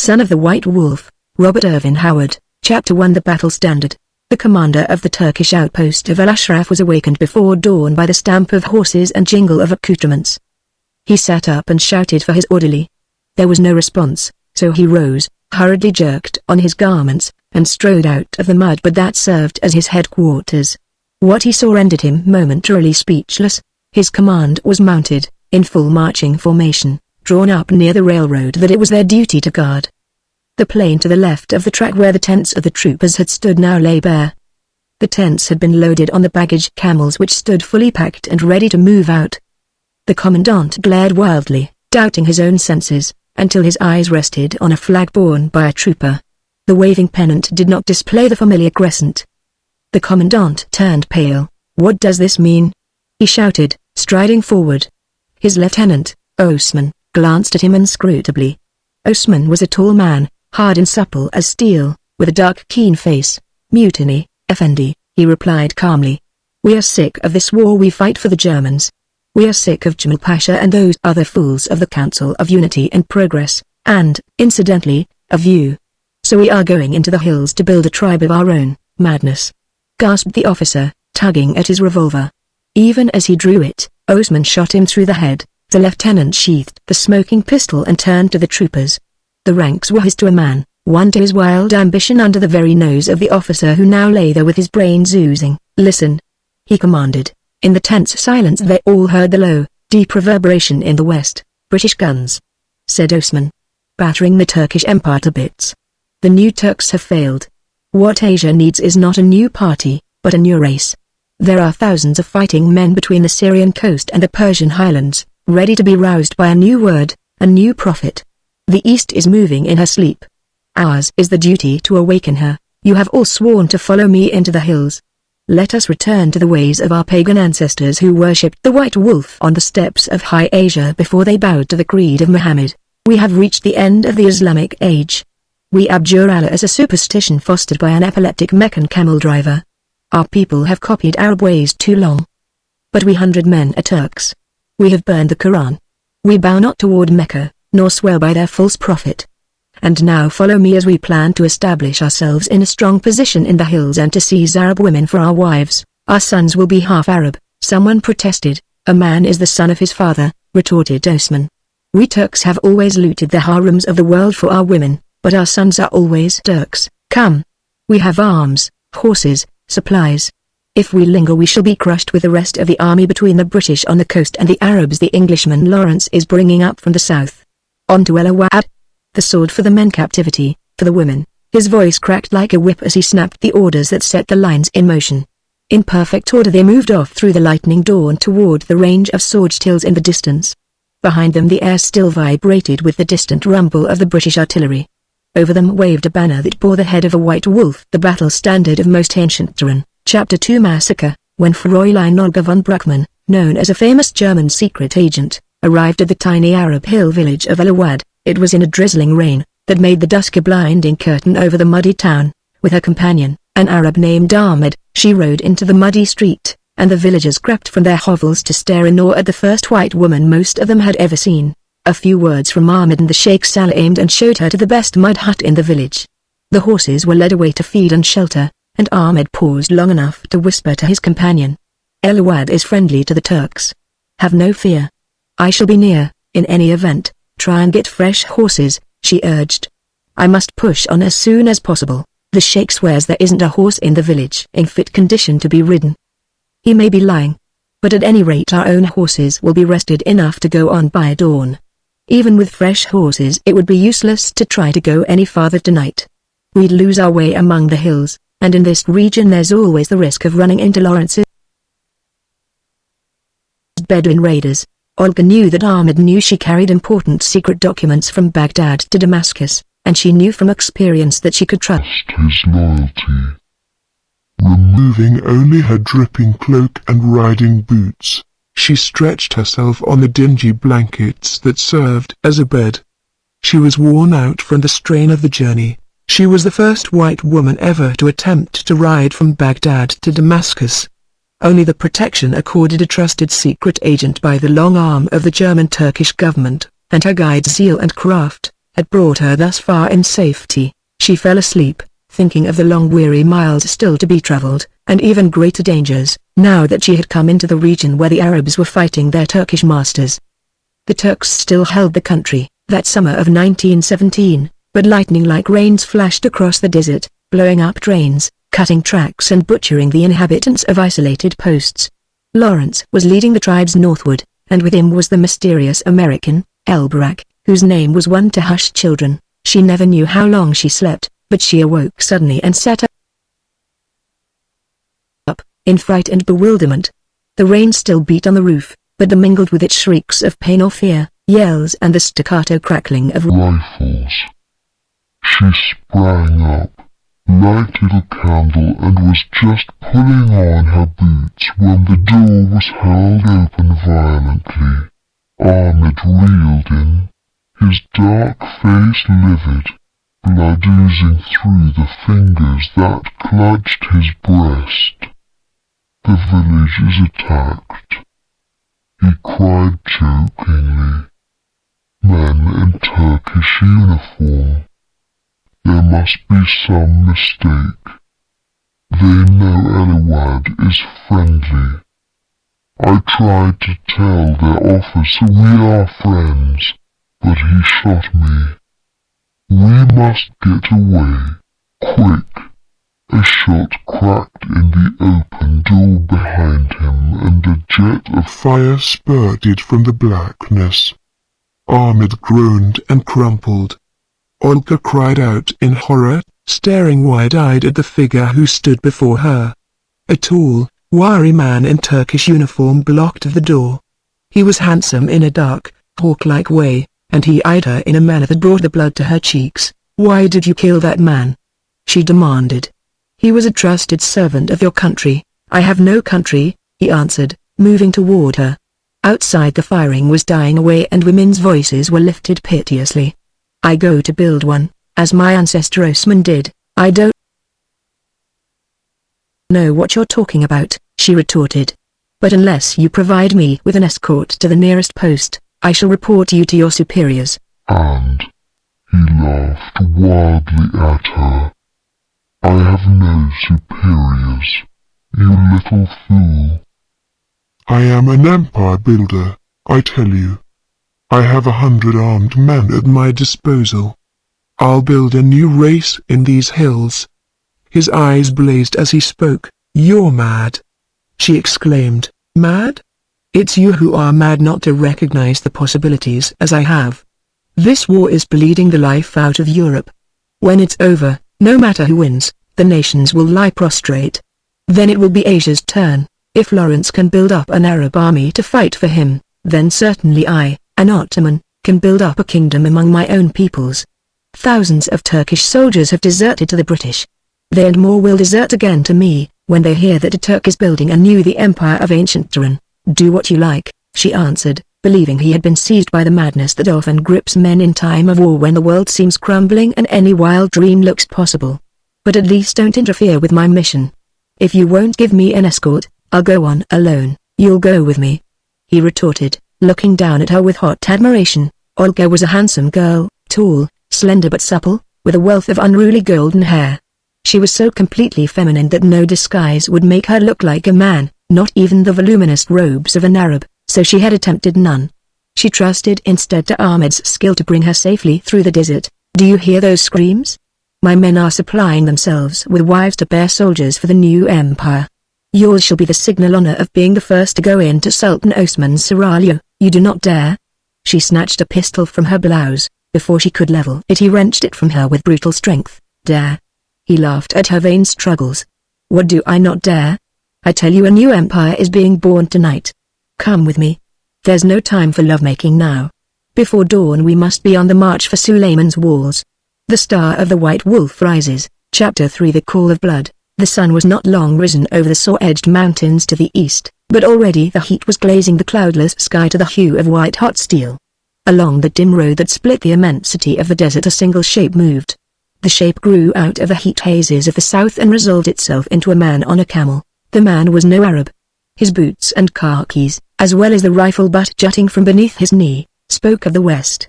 son of the White Wolf, Robert Ervin Howard. Chapter 1. The Battle Standard. The commander of the Turkish outpost of Al-Ashraf was awakened before dawn by the stamp of horses and jingle of accoutrements. He sat up and shouted for his orderly. There was no response, so he rose, hurriedly jerked on his garments, and strode out of the mud, but that served as his headquarters. What he saw rendered him momentarily speechless. His command was mounted, in full marching formation, drawn up near the railroad that it was their duty to guard. The plain to the left of the track where the tents of the troopers had stood now lay bare. The tents had been loaded on the baggage camels which stood fully packed and ready to move out. The commandant glared wildly, doubting his own senses, until his eyes rested on a flag borne by a trooper. The waving pennant did not display the familiar crescent. The commandant turned pale. "What does this mean?" he shouted, striding forward. His lieutenant, Osman, glanced at him inscrutably. Osman was a tall man, hard and supple as steel, with a dark keen face. "Mutiny, Effendi," he replied calmly. "We are sick of this war. We fight for the Germans. We are sick of Jamal Pasha and those other fools of the Council of Unity and Progress, and, incidentally, of you. So we are going into the hills to build a tribe of our own." "Madness!" gasped the officer, tugging at his revolver. Even as he drew it, Osman shot him through the head. The lieutenant sheathed the smoking pistol and turned to the troopers. The ranks were his to a man, one to his wild ambition under the very nose of the officer who now lay there with his brains oozing. "Listen," he commanded. In the tense silence they all heard the low, deep reverberation in the west. "British guns," said Osman, "battering the Turkish Empire to bits. The new Turks have failed. What Asia needs is not a new party, but a new race. There are thousands of fighting men between the Syrian coast and the Persian highlands, ready to be roused by a new word, a new prophet. The East is moving in her sleep. Ours is the duty to awaken her. You have all sworn to follow me into the hills. Let us return to the ways of our pagan ancestors who worshipped the White Wolf on the steppes of High Asia before they bowed to the creed of Muhammad. We have reached the end of the Islamic age. We abjure Allah as a superstition fostered by an epileptic Meccan camel driver. Our people have copied Arab ways too long. But we 100 men are Turks. We have burned the Quran. We bow not toward Mecca, nor swear by their false prophet. And now follow me as we plan to establish ourselves in a strong position in the hills and to seize Arab women for our wives. Our sons will be half Arab." Someone protested. "A man is the son of his father," retorted Osman. "We Turks have always looted the harems of the world for our women, but our sons are always Turks. Come. We have arms, horses, supplies. If we linger we shall be crushed with the rest of the army between the British on the coast and the Arabs the Englishman Lawrence is bringing up from the south. On to El Awad. The sword for the men, captivity for the women." His voice cracked like a whip as he snapped the orders that set the lines in motion. In perfect order they moved off through the lightning dawn toward the range of sword-tills in the distance. Behind them the air still vibrated with the distant rumble of the British artillery. Over them waved a banner that bore the head of a white wolf, the battle standard of most ancient Turan. Chapter 2. Massacre. When Fräulein Olga von Bruckmann, known as a famous German secret agent, arrived at the tiny Arab hill village of El Awad, it was in a drizzling rain that made the dusk a blinding curtain over the muddy town. With her companion, an Arab named Ahmed, she rode into the muddy street, and the villagers crept from their hovels to stare in awe at the first white woman most of them had ever seen. A few words from Ahmed and the Sheikh salaamed and showed her to the best mud hut in the village. The horses were led away to feed and shelter, and Ahmed paused long enough to whisper to his companion. "El Awad is friendly to the Turks. Have no fear. I shall be near, in any event. Try and get fresh horses," she urged. "I must push on as soon as possible. The Sheikh swears there isn't a horse in the village in fit condition to be ridden. He may be lying. But at any rate our own horses will be rested enough to go on by dawn. Even with fresh horses it would be useless to try to go any farther tonight. We'd lose our way among the hills, and in this region there's always the risk of running into Lawrence's Bedouin raiders." Olga knew that Ahmed knew she carried important secret documents from Baghdad to Damascus, and she knew from experience that she could trust his loyalty. Removing only her dripping cloak and riding boots, she stretched herself on the dingy blankets that served as a bed. She was worn out from the strain of the journey. She was the first white woman ever to attempt to ride from Baghdad to Damascus. Only the protection accorded a trusted secret agent by the long arm of the German-Turkish government, and her guide's zeal and craft, had brought her thus far in safety. She fell asleep, thinking of the long weary miles still to be traveled, and even greater dangers, now that she had come into the region where the Arabs were fighting their Turkish masters. The Turks still held the country, that summer of 1917, but lightning-like rains flashed across the desert, blowing up trains, cutting tracks and butchering the inhabitants of isolated posts. Lawrence was leading the tribes northward, and with him was the mysterious American, Elbarak, whose name was one to hush children. She never knew how long she slept, but she awoke suddenly and sat up, in fright and bewilderment. The rain still beat on the roof, but mingled with it shrieks of pain or fear, yells and the staccato crackling of rifles. She sprang up, lighted a candle and was just pulling on her boots when the door was held open violently. Ahmed reeled in, his dark face livid, blood oozing through the fingers that clutched his breast. The village is attacked, he cried chokingly. Men in Turkish uniform. There must be some mistake. They know Eliwad is friendly. I tried to tell their officer we are friends, but he shot me. We must get away, quick. A shot cracked in the open door behind him and a jet of Fire spurted from the blackness. Ahmed groaned and crumpled. Olga cried out in horror, staring wide-eyed at the figure who stood before her. A tall, wiry man in Turkish uniform blocked the door. He was handsome in a dark, hawk-like way, and he eyed her in a manner that brought the blood to her cheeks. "Why did you kill that man?" she demanded. "He was a trusted servant of your country." "I have no country," he answered, moving toward her. Outside the firing was dying away and women's voices were lifted piteously. "I go to build one, as my ancestor Osman did." "I don't know what you're talking about," she retorted. "But unless you provide me with an escort to the nearest post, I shall report you to your superiors." And he laughed wildly at her. "I have no superiors, you little fool." "I am an empire builder, I tell you. I have 100 armed men at my disposal. I'll build a new race in these hills." His eyes blazed as he spoke. "You're mad," she exclaimed. "Mad? It's you who are mad not to recognize the possibilities as I have. This war is bleeding the life out of Europe. When it's over, no matter who wins, the nations will lie prostrate. Then it will be Asia's turn. If Lawrence can build up an Arab army to fight for him, then certainly I, an Ottoman, can build up a kingdom among my own peoples. Thousands of Turkish soldiers have deserted to the British. They and more will desert again to me, when they hear that a Turk is building anew the empire of ancient Turan." "Do what you like," she answered, believing he had been seized by the madness that often grips men in time of war when the world seems crumbling and any wild dream looks possible. "But at least don't interfere with my mission. If you won't give me an escort, I'll go on alone." "You'll go with me," he retorted, looking down at her with hot admiration. Olga was a handsome girl, tall, slender but supple, with a wealth of unruly golden hair. She was so completely feminine that no disguise would make her look like a man, not even the voluminous robes of an Arab, so she had attempted none. She trusted instead to Ahmed's skill to bring her safely through the desert. "Do you hear those screams? My men are supplying themselves with wives to bear soldiers for the new empire. Yours shall be the signal honor of being the first to go into Sultan Osman's seraglio. You do not dare." She snatched a pistol from her blouse. Before she could level it, he wrenched it from her with brutal strength. "Dare?" He laughed at her vain struggles. "What do I not dare? I tell you, a new empire is being born tonight. Come with me. There's no time for lovemaking now. Before dawn we must be on the march for Suleiman's walls." The Star of the White Wolf rises. Chapter 3. The Call of Blood. The sun was not long risen over the saw-edged mountains to the east, but already the heat was glazing the cloudless sky to the hue of white-hot steel. Along the dim road that split the immensity of the desert a single shape moved. The shape grew out of the heat hazes of the south and resolved itself into a man on a camel. The man was no Arab. His boots and khakis, as well as the rifle butt jutting from beneath his knee, spoke of the West.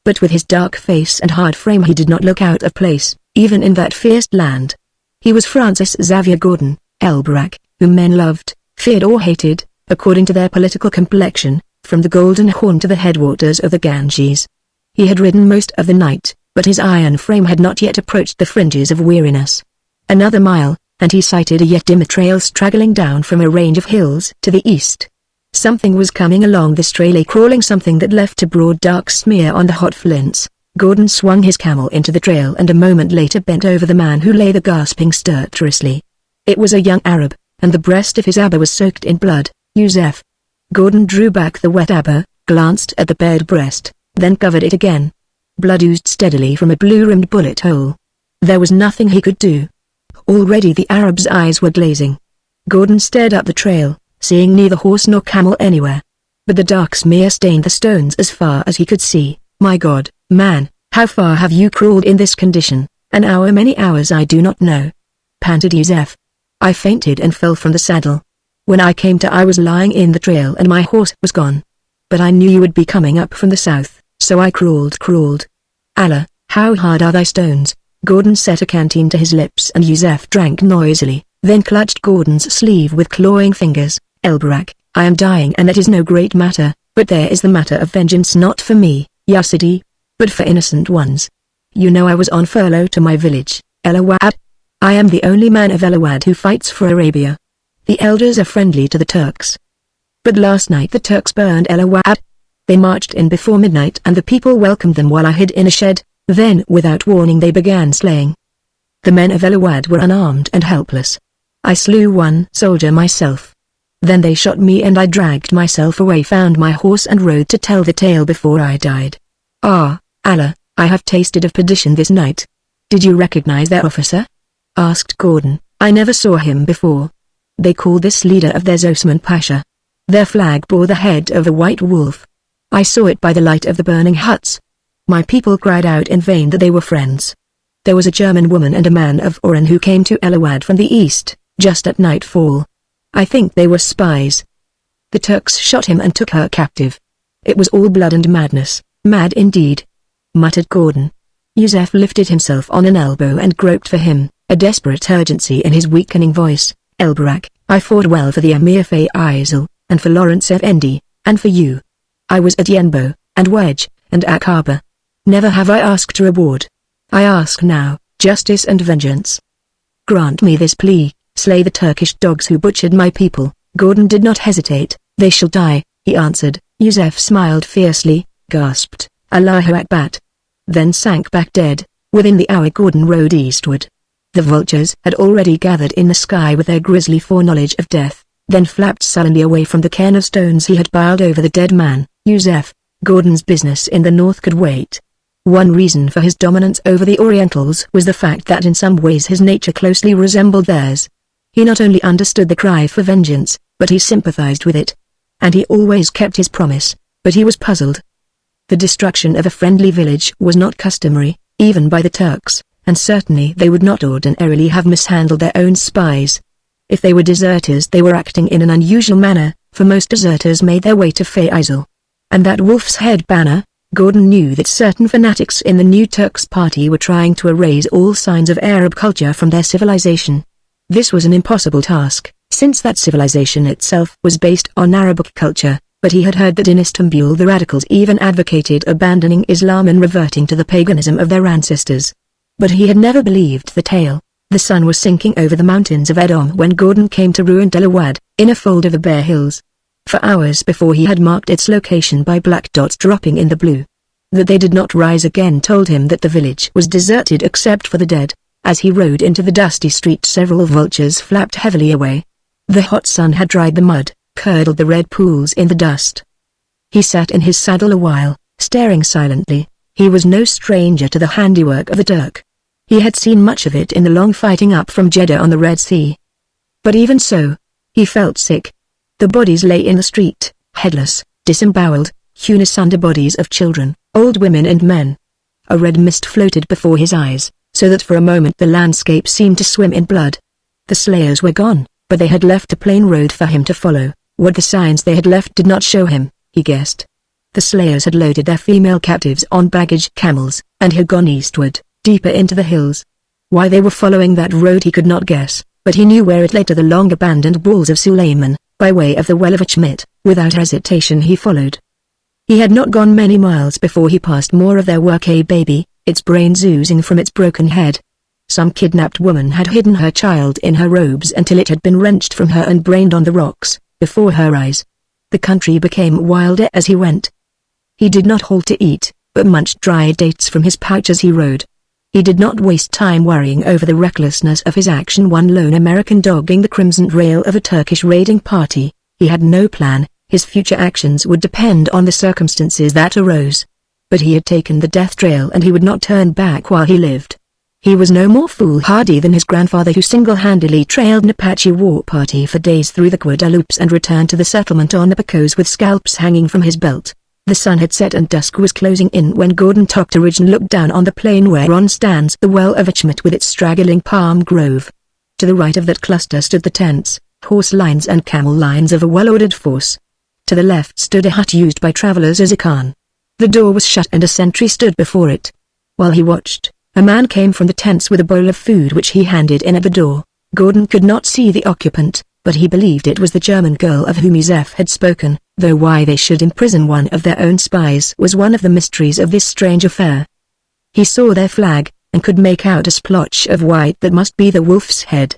But with his dark face and hard frame he did not look out of place, even in that fierce land. He was Francis Xavier Gordon, Elberac, whom men loved, feared or hated, according to their political complexion, from the Golden Horn to the headwaters of the Ganges. He had ridden most of the night, but his iron frame had not yet approached the fringes of weariness. Another mile, and he sighted a yet dimmer trail straggling down from a range of hills to the east. Something was coming along this trail, a crawling something that left a broad dark smear on the hot flints. Gordon swung his camel into the trail and a moment later bent over the man who lay there gasping stertorously. It was a young Arab, and the breast of his Abba was soaked in blood. Yusef. Gordon drew back the wet Abba, glanced at the bared breast, then covered it again. Blood oozed steadily from a blue-rimmed bullet hole. There was nothing he could do. Already the Arab's eyes were glazing. Gordon stared up the trail, seeing neither horse nor camel anywhere. But the dark smear stained the stones as far as he could see. "My God, man, how far have you crawled in this condition?" "An hour, many hours, I do not know," panted Yusef. "I fainted and fell from the saddle. When I came to I was lying in the trail and my horse was gone. But I knew you would be coming up from the south, so I crawled. Allah, how hard are thy stones." Gordon set a canteen to his lips and Yusef drank noisily, then clutched Gordon's sleeve with clawing fingers. "Elberac, I am dying and it is no great matter, but there is the matter of vengeance, not for me, Yasidi, but for innocent ones. You know I was on furlough to my village, Elawad. I am the only man of Elawad who fights for Arabia. The elders are friendly to the Turks. But last night the Turks burned Elawad. They marched in before midnight and the people welcomed them while I hid in a shed, then without warning they began slaying. The men of Elawad were unarmed and helpless. I slew one soldier myself. Then they shot me and I dragged myself away, found my horse and rode to tell the tale before I died. Ah, Allah, I have tasted of perdition this night." "Did you recognize their officer?" asked Gordon. "I never saw him before. They called this leader of theirs Osman Pasha. Their flag bore the head of a white wolf. I saw it by the light of the burning huts. My people cried out in vain that they were friends. There was a German woman and a man of Oran who came to Elawad from the east, just at nightfall. I think they were spies. The Turks shot him and took her captive. It was all blood and madness, mad indeed," muttered Gordon. Yusef lifted himself on an elbow and groped for him, a desperate urgency in his weakening voice. "Elberac, I fought well for the Emir Faisal, and for Lawrence Effendi, and for you. I was at Yenbo, and Wedge, and Akaba. Never have I asked reward. I ask now, justice and vengeance. Grant me this plea, slay the Turkish dogs who butchered my people." Gordon did not hesitate. "They shall die," he answered. Yusef smiled fiercely, gasped, "Allahu Akbar," then sank back dead. Within the hour Gordon rode eastward. The vultures had already gathered in the sky with their grisly foreknowledge of death, then flapped sullenly away from the cairn of stones he had piled over the dead man. Yusef, Gordon's business in the north could wait. One reason for his dominance over the Orientals was the fact that in some ways his nature closely resembled theirs. He not only understood the cry for vengeance, but he sympathized with it. And he always kept his promise, but he was puzzled. The destruction of a friendly village was not customary, even by the Turks, and certainly they would not ordinarily have mishandled their own spies. If they were deserters they were acting in an unusual manner, for most deserters made their way to Faisal. And that wolf's head banner? Gordon knew that certain fanatics in the New Turks party were trying to erase all signs of Arab culture from their civilization. This was an impossible task, since that civilization itself was based on Arabic culture, but he had heard that in Istanbul the radicals even advocated abandoning Islam and reverting to the paganism of their ancestors. But he had never believed the tale. The sun was sinking over the mountains of Edom when Gordon came to ruined Elawad, in a fold of the bare hills. For hours before he had marked its location by black dots dropping in the blue. That they did not rise again told him that the village was deserted except for the dead. As he rode into the dusty street several vultures flapped heavily away. The hot sun had dried the mud, curdled the red pools in the dust. He sat in his saddle a while, staring silently. He was no stranger to the handiwork of the Turk. He had seen much of it in the long fighting up from Jeddah on the Red Sea. But even so, he felt sick. The bodies lay in the street, headless, disemboweled, hewn asunder bodies of children, old women and men. A red mist floated before his eyes, so that for a moment the landscape seemed to swim in blood. The slayers were gone, but they had left a plain road for him to follow. What the signs they had left did not show him, he guessed. The slayers had loaded their female captives on baggage camels, and had gone eastward, deeper into the hills. Why they were following that road he could not guess, but he knew where it led to the long-abandoned walls of Suleiman, by way of the well of Achmet. Without hesitation he followed. He had not gone many miles before he passed more of their workday baby, its brains oozing from its broken head. Some kidnapped woman had hidden her child in her robes until it had been wrenched from her and brained on the rocks, before her eyes. The country became wilder as he went. He did not halt to eat, but munched dry dates from his pouch as he rode. He did not waste time worrying over the recklessness of his action. One lone American dogging the crimson rail of a Turkish raiding party. He had no plan, his future actions would depend on the circumstances that arose. But he had taken the death trail and he would not turn back while he lived. He was no more foolhardy than his grandfather, who single-handedly trailed an Apache war party for days through the Guadalupes and returned to the settlement on the Pecos with scalps hanging from his belt. The sun had set and dusk was closing in when Gordon topped a ridge and looked down on the plain whereon stands the well of Achmet with its straggling palm grove. To the right of that cluster stood the tents, horse lines and camel lines of a well-ordered force. To the left stood a hut used by travelers as a khan. The door was shut and a sentry stood before it. While he watched, a man came from the tents with a bowl of food which he handed in at the door. Gordon could not see the occupant, but he believed it was the German girl of whom Yusef had spoken, though why they should imprison one of their own spies was one of the mysteries of this strange affair. He saw their flag, and could make out a splotch of white that must be the wolf's head.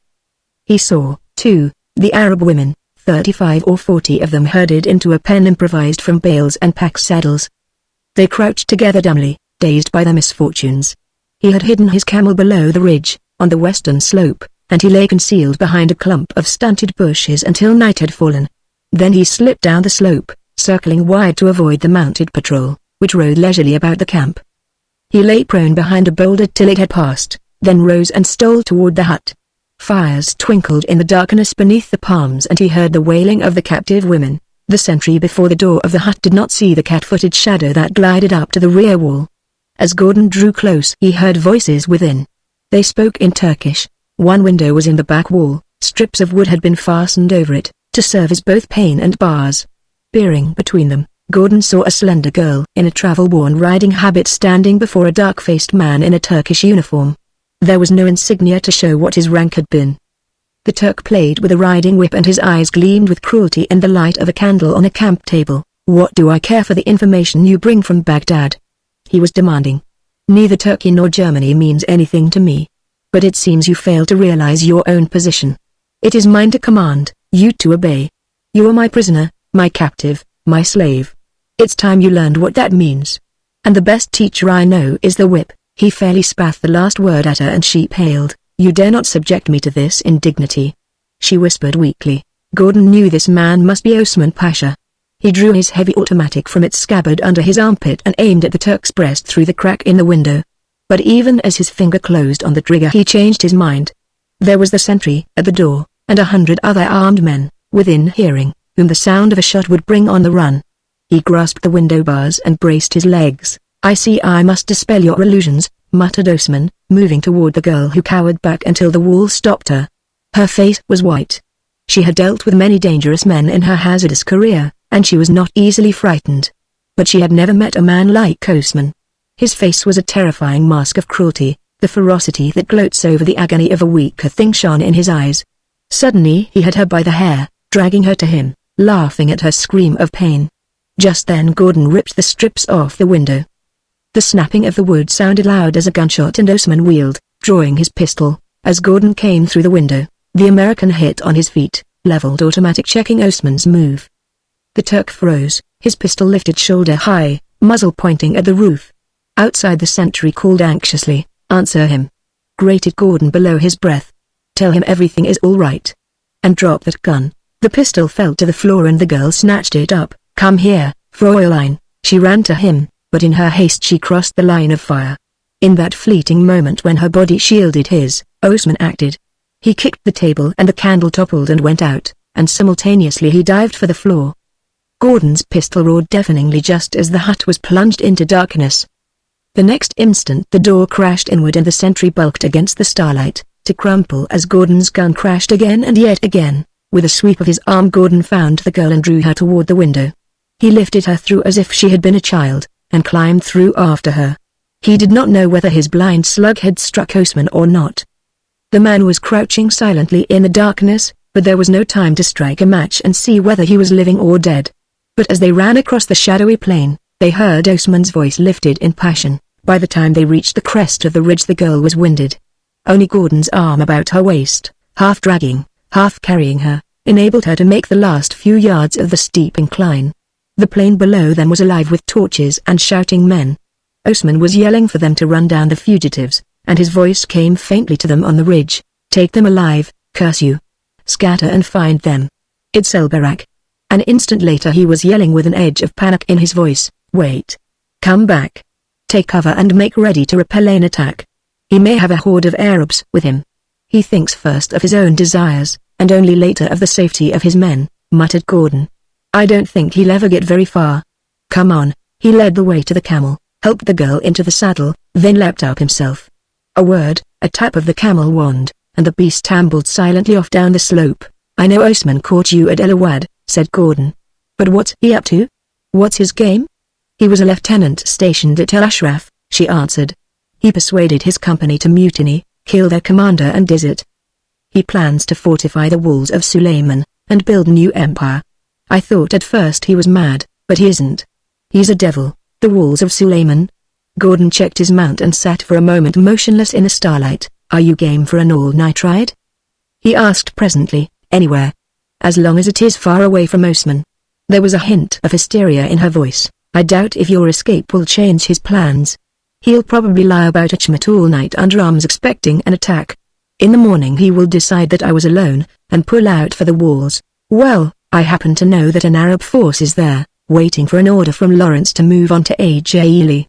He saw, too, the Arab women, 35 or 40 of them herded into a pen improvised from bales and pack saddles. They crouched together dumbly, dazed by their misfortunes. He had hidden his camel below the ridge, on the western slope, and he lay concealed behind a clump of stunted bushes until night had fallen. Then he slipped down the slope, circling wide to avoid the mounted patrol, which rode leisurely about the camp. He lay prone behind a boulder till it had passed, then rose and stole toward the hut. Fires twinkled in the darkness beneath the palms and he heard the wailing of the captive women. The sentry before the door of the hut did not see the cat-footed shadow that glided up to the rear wall. As Gordon drew close he heard voices within. They spoke in Turkish. One window was in the back wall, strips of wood had been fastened over it, to serve as both pane and bars. Peering between them, Gordon saw a slender girl in a travel-worn riding habit standing before a dark-faced man in a Turkish uniform. There was no insignia to show what his rank had been. The Turk played with a riding whip and his eyes gleamed with cruelty in the light of a candle on a camp table. "What do I care for the information you bring from Baghdad?" he was demanding. "Neither Turkey nor Germany means anything to me. But it seems you fail to realize your own position. It is mine to command, you to obey. You are my prisoner, my captive, my slave. It's time you learned what that means. And the best teacher I know is the whip." He fairly spat the last word at her and she paled. "You dare not subject me to this indignity," she whispered weakly. Gordon knew this man must be Osman Pasha. He drew his heavy automatic from its scabbard under his armpit and aimed at the Turk's breast through the crack in the window. But even as his finger closed on the trigger he changed his mind. There was the sentry at the door, and 100 other armed men, within hearing, whom the sound of a shot would bring on the run. He grasped the window bars and braced his legs. "I see I must dispel your illusions," muttered Osman, moving toward the girl who cowered back until the wall stopped her. Her face was white. She had dealt with many dangerous men in her hazardous career, and she was not easily frightened. But she had never met a man like Osman. His face was a terrifying mask of cruelty, the ferocity that gloats over the agony of a weaker thing shone in his eyes. Suddenly he had her by the hair, dragging her to him, laughing at her scream of pain. Just then Gordon ripped the strips off the window. The snapping of the wood sounded loud as a gunshot and Osman wheeled, drawing his pistol. As Gordon came through the window, the American hit on his feet, leveled automatic checking Osman's move. The Turk froze, his pistol lifted shoulder high, muzzle pointing at the roof. Outside the sentry called anxiously, "Answer him," grated Gordon below his breath. "Tell him everything is all right. And drop that gun." The pistol fell to the floor and the girl snatched it up. "Come here, Fräulein." She ran to him, but in her haste she crossed the line of fire. In that fleeting moment when her body shielded his, Osman acted. He kicked the table and the candle toppled and went out, and simultaneously he dived for the floor. Gordon's pistol roared deafeningly just as the hut was plunged into darkness. The next instant the door crashed inward and the sentry bulked against the starlight, to crumple as Gordon's gun crashed again and yet again. With a sweep of his arm Gordon found the girl and drew her toward the window. He lifted her through as if she had been a child, and climbed through after her. He did not know whether his blind slug had struck Osman or not. The man was crouching silently in the darkness, but there was no time to strike a match and see whether he was living or dead. But as they ran across the shadowy plain, they heard Osman's voice lifted in passion. By the time they reached the crest of the ridge, the girl was winded. Only Gordon's arm about her waist, half dragging, half carrying her, enabled her to make the last few yards of the steep incline. The plain below them was alive with torches and shouting men. Osman was yelling for them to run down the fugitives, and his voice came faintly to them on the ridge. "Take them alive, curse you! Scatter and find them. It's El Barak." An instant later he was yelling with an edge of panic in his voice, "Wait! Come back! Take cover and make ready to repel an attack. He may have a horde of Arabs with him. He thinks first of his own desires, and only later of the safety of his men," muttered Gordon. "I don't think he'll ever get very far. Come on." He led the way to the camel, helped the girl into the saddle, then leapt up himself. A word, a tap of the camel wand, and the beast tumbled silently off down the slope. "I know Osman caught you at El Awad," said Gordon. "But what's he up to? What's his game?" "He was a lieutenant stationed at El Ashraf," she answered. "He persuaded his company to mutiny, kill their commander and desert. He plans to fortify the walls of Suleiman, and build a new empire. I thought at first he was mad, but he isn't. He's a devil." "The walls of Suleiman?" Gordon checked his mount and sat for a moment motionless in the starlight. "Are you game for an all-night ride?" he asked presently. "Anywhere. As long as it is far away from Osman." There was a hint of hysteria in her voice. "I doubt if your escape will change his plans. He'll probably lie about Achmat all night under arms expecting an attack. In the morning he will decide that I was alone, and pull out for the walls. Well, I happen to know that an Arab force is there, waiting for an order from Lawrence to move on to Ajayili.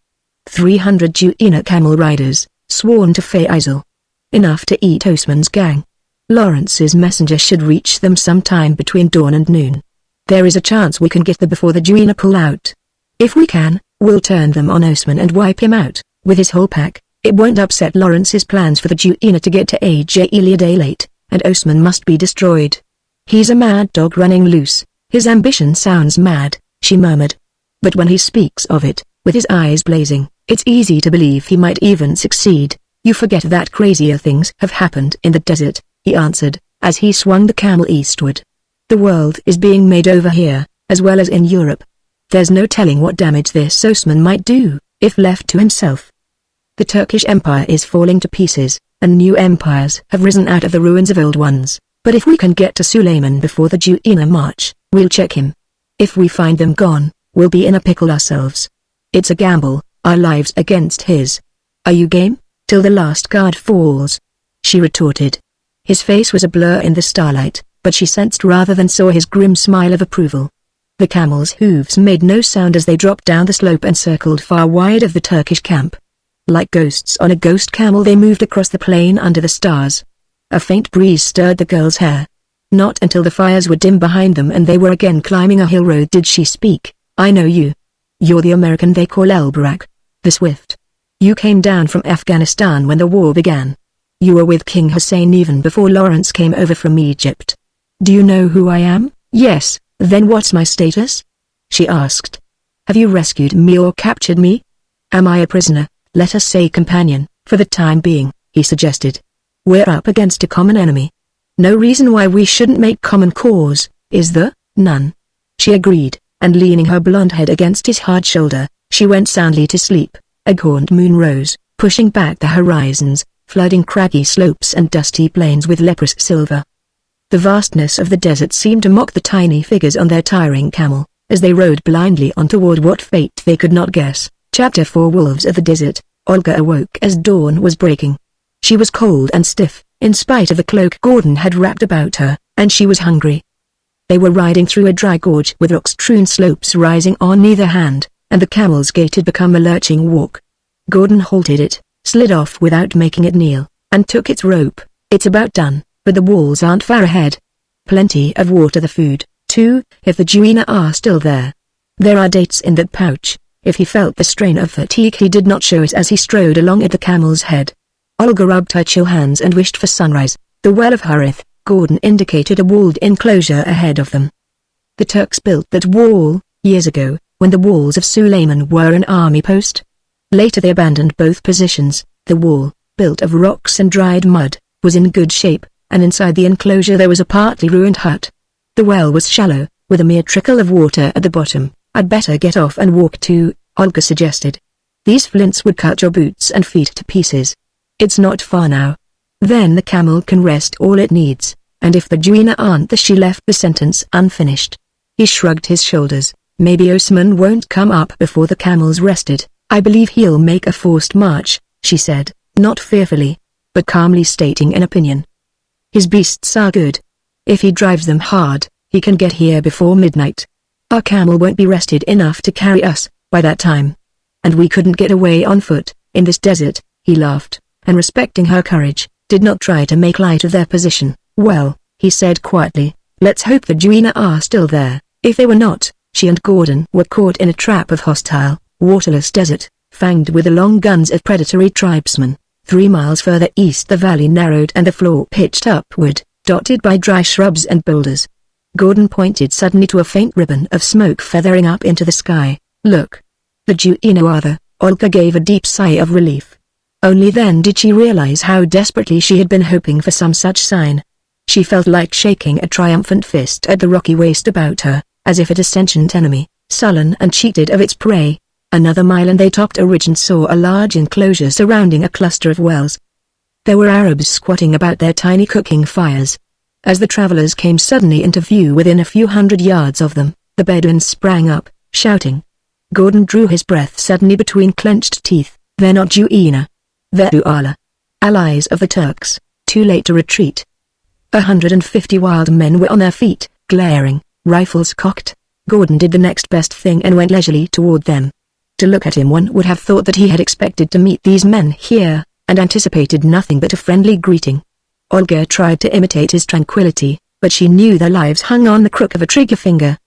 300 Juina camel riders, sworn to Faisal. Enough to eat Osman's gang. Lawrence's messenger should reach them sometime between dawn and noon. There is a chance we can get there before the Juina pull out. If we can, we'll turn them on Osman and wipe him out, with his whole pack. It won't upset Lawrence's plans for the Juina to get to Ajayili a day late, and Osman must be destroyed. He's a mad dog running loose. His ambition sounds mad," she murmured. "But when he speaks of it, with his eyes blazing, it's easy to believe he might even succeed." "You forget that crazier things have happened in the desert," he answered, as he swung the camel eastward. "The world is being made over here, as well as in Europe. There's no telling what damage this Osman might do, if left to himself. The Turkish Empire is falling to pieces, and new empires have risen out of the ruins of old ones. But if we can get to Suleiman before the Juina march, we'll check him. If we find them gone, we'll be in a pickle ourselves. It's a gamble, our lives against his. Are you game, till the last guard falls?" she retorted. His face was a blur in the starlight, but she sensed rather than saw his grim smile of approval. The camel's hooves made no sound as they dropped down the slope and circled far wide of the Turkish camp. Like ghosts on a ghost camel they moved across the plain under the stars. A faint breeze stirred the girl's hair. Not until the fires were dim behind them and they were again climbing a hill road did she speak. "I know you. You're the American they call El Barak. The Swift. You came down from Afghanistan when the war began. You were with King Hussein even before Lawrence came over from Egypt. Do you know who I am?" "Yes, then what's my status?" she asked. "Have you rescued me or captured me?" "Am I a prisoner? Let us say companion, for the time being," he suggested. "We're up against a common enemy. No reason why we shouldn't make common cause, is there?" "None." She agreed, and leaning her blonde head against his hard shoulder, she went soundly to sleep. A gaunt moon rose, pushing back the horizons, flooding craggy slopes and dusty plains with leprous silver. The vastness of the desert seemed to mock the tiny figures on their tiring camel, as they rode blindly on toward what fate they could not guess. Chapter 4 Wolves of the Desert. Olga awoke as dawn was breaking. She was cold and stiff, in spite of the cloak Gordon had wrapped about her, and she was hungry. They were riding through a dry gorge with rock-strewn slopes rising on either hand, and the camel's gait had become a lurching walk. Gordon halted it, slid off without making it kneel, and took its rope. "It's about done, but the walls aren't far ahead. Plenty of water, the food, too, if the Juina are still there. There are dates in that pouch." If he felt the strain of fatigue he did not show it as he strode along at the camel's head. Olga rubbed her chill hands and wished for sunrise. The well of Harith, Gordon indicated a walled enclosure ahead of them. "The Turks built that wall," years ago, when the walls of Suleiman were an army post. Later they abandoned both positions. The wall, built of rocks and dried mud, was in good shape, and inside the enclosure there was a partly ruined hut. The well was shallow, with a mere trickle of water at the bottom. I'd better get off and walk too, Olga suggested. These flints would cut your boots and feet to pieces. It's not far now. Then the camel can rest all it needs, and if the Juina aren't there. She left the sentence unfinished. He shrugged his shoulders. Maybe Osman won't come up before the camels rested. I believe he'll make a forced march, she said, not fearfully, but calmly stating an opinion. His beasts are good. If he drives them hard, he can get here before midnight. Our camel won't be rested enough to carry us, by that time. And we couldn't get away on foot, in this desert, he laughed, and respecting her courage, did not try to make light of their position. Well, he said quietly, let's hope the Juina are still there. If they were not, she and Gordon were caught in a trap of hostile, waterless desert, fanged with the long guns of predatory tribesmen. 3 miles further east the valley narrowed and the floor pitched upward, dotted by dry shrubs and boulders. Gordon pointed suddenly to a faint ribbon of smoke feathering up into the sky. Look. The Juina are there. Olga gave a deep sigh of relief. Only then did she realize how desperately she had been hoping for some such sign. She felt like shaking a triumphant fist at the rocky waste about her, as if at a sentient enemy, sullen and cheated of its prey. Another mile and they topped a ridge and saw a large enclosure surrounding a cluster of wells. There were Arabs squatting about their tiny cooking fires. As the travelers came suddenly into view within a few hundred yards of them, the Bedouins sprang up, shouting. Gordon drew his breath suddenly between clenched teeth. They're not Juina. They're Uala. Allies of the Turks, too late to retreat. 150 wild men were on their feet, glaring, rifles cocked. Gordon did the next best thing and went leisurely toward them. To look at him one would have thought that he had expected to meet these men here, and anticipated nothing but a friendly greeting. Olga tried to imitate his tranquility, but she knew their lives hung on the crook of a trigger finger.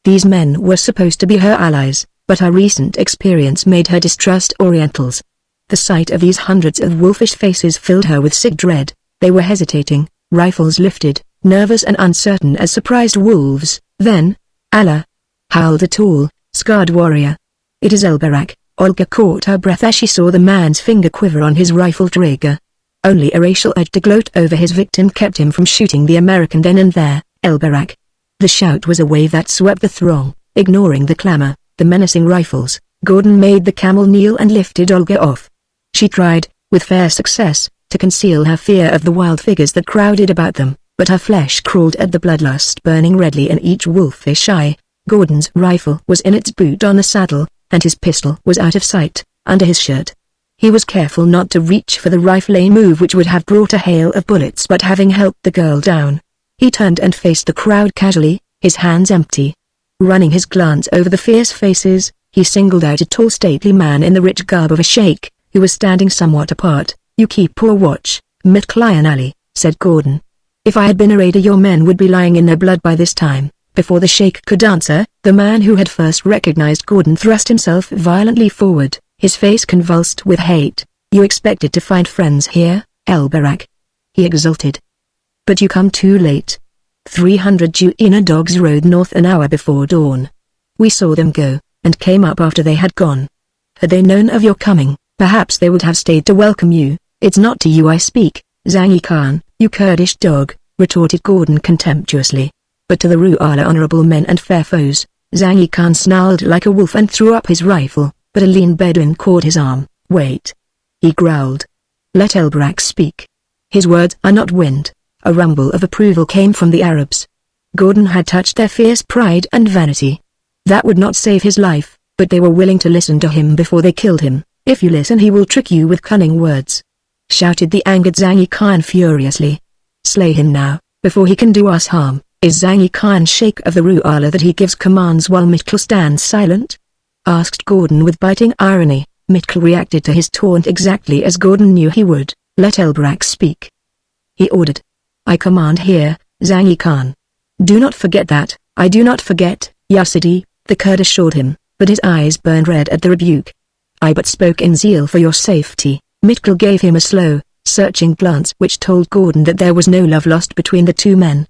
These men were supposed to be her allies, but her recent experience made her distrust Orientals. The sight of these hundreds of wolfish faces filled her with sick dread. They were hesitating, rifles lifted, nervous and uncertain as surprised wolves. Then, Allah! Howled a tall, scarred warrior. It is El-Barak. Olga caught her breath as she saw the man's finger quiver on his rifle trigger. Only a racial urge to gloat over his victim kept him from shooting the American then and there. El-Barak! The shout was a wave that swept the throng, ignoring the clamor, the menacing rifles. Gordon made the camel kneel and lifted Olga off. She tried, with fair success, to conceal her fear of the wild figures that crowded about them, but her flesh crawled at the bloodlust burning redly in each wolfish eye. Gordon's rifle was in its boot on the saddle, and his pistol was out of sight, under his shirt. He was careful not to reach for the rifle, a move which would have brought a hail of bullets, but having helped the girl down, he turned and faced the crowd casually, his hands empty. Running his glance over the fierce faces, he singled out a tall stately man in the rich garb of a sheikh, who was standing somewhat apart. You keep poor watch, Mitklayan Ali, said Gordon. If I had been a raider your men would be lying in their blood by this time. Before the sheikh could answer, the man who had first recognized Gordon thrust himself violently forward, his face convulsed with hate. You expected to find friends here, El-Barak? He exulted. But you come too late. 300 Juina dogs rode north an hour before dawn. We saw them go, and came up after they had gone. Had they known of your coming, perhaps they would have stayed to welcome you. It's not to you I speak, Zangi Khan, you Kurdish dog, retorted Gordon contemptuously. But to the Ru'ala honorable men and fair foes. Zangi Khan snarled like a wolf and threw up his rifle, but a lean Bedouin caught his arm. Wait. He growled. Let El-Barak speak. His words are not wind. A rumble of approval came from the Arabs. Gordon had touched their fierce pride and vanity. That would not save his life, but they were willing to listen to him before they killed him. If you listen he will trick you with cunning words, shouted the angered Zangi Khan furiously. Slay him now, before he can do us harm. Is Zangi Khan sheikh of the Ru'ala that he gives commands while Mitkal stands silent? Asked Gordon with biting irony. Mitkal reacted to his taunt exactly as Gordon knew he would. Let El-Barak speak. He ordered. I command here, Zangi Khan. Do not forget that. I do not forget, Yasidi, the Kurd assured him, but his eyes burned red at the rebuke. I but spoke in zeal for your safety. Mitkal gave him a slow, searching glance which told Gordon that there was no love lost between the two men.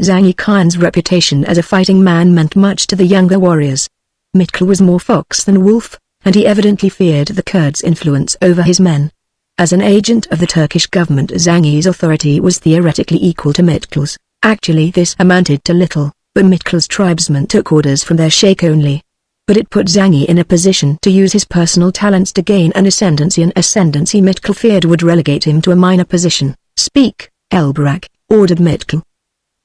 Zangi Khan's reputation as a fighting man meant much to the younger warriors, Mitkel was more fox than wolf, and he evidently feared the Kurds' influence over his men. As an agent of the Turkish government, Zangi's authority was theoretically equal to Mitkel's. Actually this amounted to little, but Mitkel's tribesmen took orders from their sheikh only. But it put Zangi in a position to use his personal talents to gain an ascendancy Mitkel feared would relegate him to a minor position. "Speak, Elbarak," ordered Mitkel.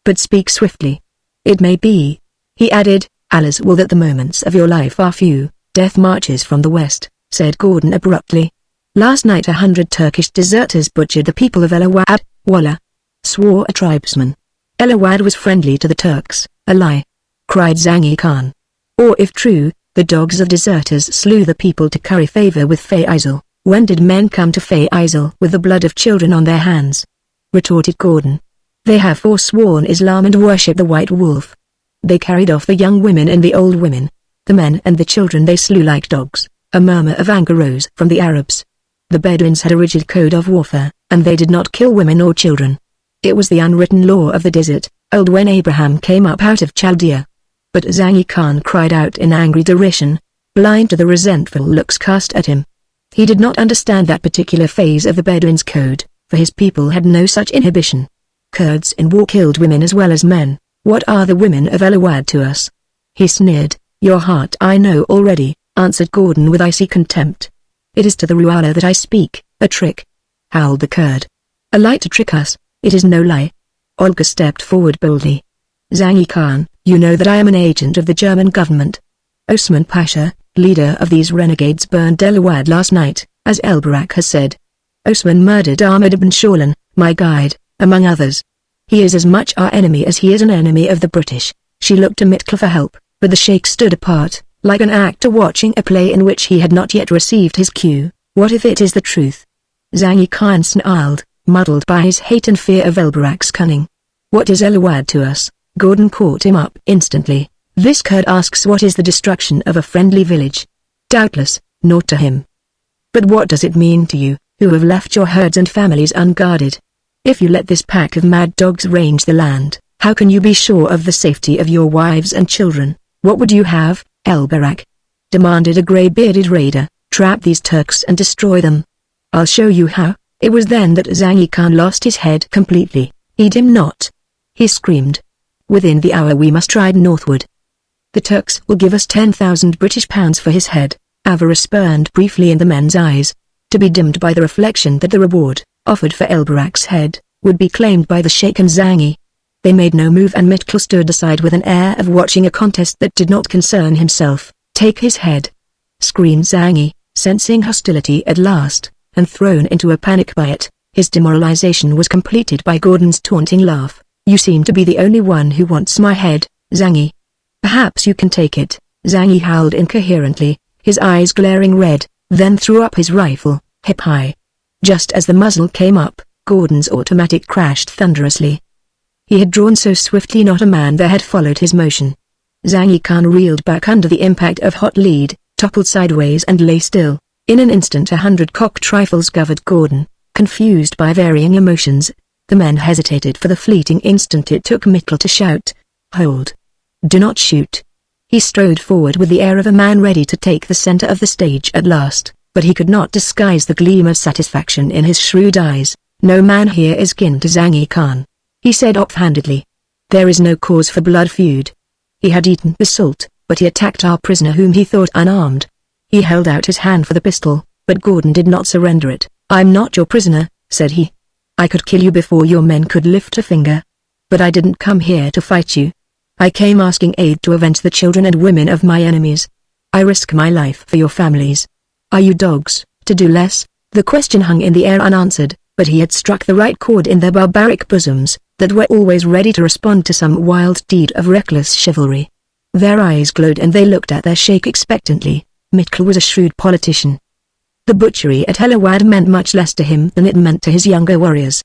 "But speak swiftly. It may be," he added, "Allah's will that the moments of your life are few." "Death marches from the west," said Gordon abruptly. "Last night 100 Turkish deserters butchered the people of El Awad, Wallah," swore a tribesman. "El Awad was friendly to the Turks." "A lie!" cried Zangi Khan. "Or if true, the dogs of deserters slew the people to curry favor with Faisal." "When did men come to Faisal with the blood of children on their hands?" retorted Gordon. "They have forsworn Islam and worship the white wolf. They carried off the young women and the old women. The men and the children they slew like dogs." A murmur of anger rose from the Arabs. The Bedouins had a rigid code of warfare, and they did not kill women or children. It was the unwritten law of the desert, old when Abraham came up out of Chaldea. But Zangi Khan cried out in angry derision, blind to the resentful looks cast at him. He did not understand that particular phase of the Bedouins' code, for his people had no such inhibition. Kurds in war killed women as well as men. What are the women of El Awad to us? He sneered. "Your heart I know already," answered Gordon with icy contempt. "It is to the Ru'ala that I speak." "A trick," howled the Kurd. "A lie to trick us." "It is no lie." Olga stepped forward boldly. "Zangi Khan, you know that I am an agent of the German government. Osman Pasha, leader of these renegades, burned El Awad last night, as Elbarak has said. Osman murdered Ahmad ibn Shawlan, my guide, among others. He is as much our enemy as he is an enemy of the British." She looked to Mitkel for help, but the sheikh stood apart, like an actor watching a play in which he had not yet received his cue. "What if it is the truth?" Zangi Khan snarled, muddled by his hate and fear of Elbarak's cunning. "What is El Awad to us?" Gordon caught him up instantly. "This Kurd asks what is the destruction of a friendly village. Doubtless, naught to him. But what does it mean to you, who have left your herds and families unguarded? If you let this pack of mad dogs range the land, how can you be sure of the safety of your wives and children? What would you have, Elbarak?" demanded a grey-bearded raider. "Trap these Turks and destroy them. I'll show you how." It was then that Zangi Khan lost his head completely. "Heed him not!" he screamed. "Within the hour we must ride northward. The Turks will give us 10,000 British pounds for his head." Avarice burned briefly in the men's eyes, to be dimmed by the reflection that the reward, offered for Elbarak's head, would be claimed by the Sheikh and Zangi. They made no move and Mitkel stood aside with an air of watching a contest that did not concern himself. "Take his head!" screamed Zangi, sensing hostility at last, and thrown into a panic by it. His demoralization was completed by Gordon's taunting laugh. "You seem to be the only one who wants my head, Zangi. Perhaps you can take it." Zangi howled incoherently, his eyes glaring red, then threw up his rifle, hip high. Just as the muzzle came up, Gordon's automatic crashed thunderously. He had drawn so swiftly not a man there had followed his motion. Zangi Khan reeled back under the impact of hot lead, toppled sideways and lay still. In an instant 100 cocked rifles covered Gordon, confused by varying emotions. The men hesitated for the fleeting instant it took Mitkel to shout, "Hold! Do not shoot!" He strode forward with the air of a man ready to take the center of the stage at last, but he could not disguise the gleam of satisfaction in his shrewd eyes. "No man here is kin to Zangi Khan," he said offhandedly. "There is no cause for blood feud. He had eaten the salt, but he attacked our prisoner whom he thought unarmed." He held out his hand for the pistol, but Gordon did not surrender it. "I'm not your prisoner," said he. "I could kill you before your men could lift a finger. But I didn't come here to fight you. I came asking aid to avenge the children and women of my enemies. I risk my life for your families. Are you dogs, to do less?" The question hung in the air unanswered, but he had struck the right chord in their barbaric bosoms, that were always ready to respond to some wild deed of reckless chivalry. Their eyes glowed and they looked at their sheikh expectantly. Mitkel was a shrewd politician. The butchery at El Awad meant much less to him than it meant to his younger warriors.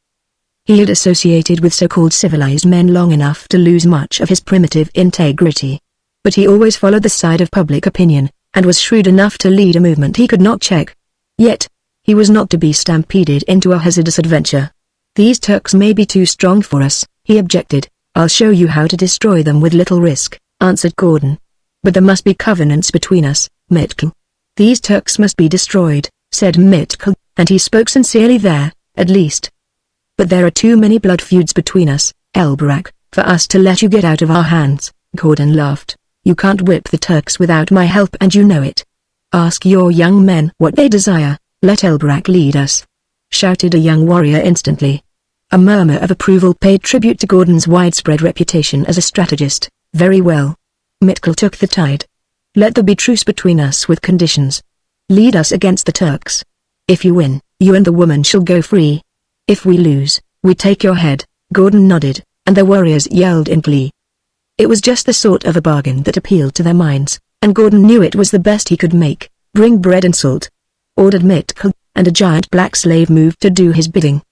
He had associated with so-called civilized men long enough to lose much of his primitive integrity. But he always followed the side of public opinion, and was shrewd enough to lead a movement he could not check. Yet, he was not to be stampeded into a hazardous adventure. "These Turks may be too strong for us," he objected. "I'll show you how to destroy them with little risk," answered Gordon. But there must be covenants between us, Mitkel. These Turks must be destroyed, said Mitkel, and he spoke sincerely there, at least. But there are too many blood feuds between us, Elbarak, for us to let you get out of our hands. Gordon laughed. You can't whip the Turks without my help, and you know it. Ask your young men what they desire, let Elbarak lead us, shouted a young warrior instantly. A murmur of approval paid tribute to Gordon's widespread reputation as a strategist. Very well. Mitkel took the tide. Let there be truce between us with conditions. Lead us against the Turks. If you win, you and the woman shall go free. If we lose, we take your head. Gordon nodded, and the warriors yelled in glee. It was just the sort of a bargain that appealed to their minds, and Gordon knew it was the best he could make. Bring bread and salt, ordered Mitkel, and a giant black slave moved to do his bidding.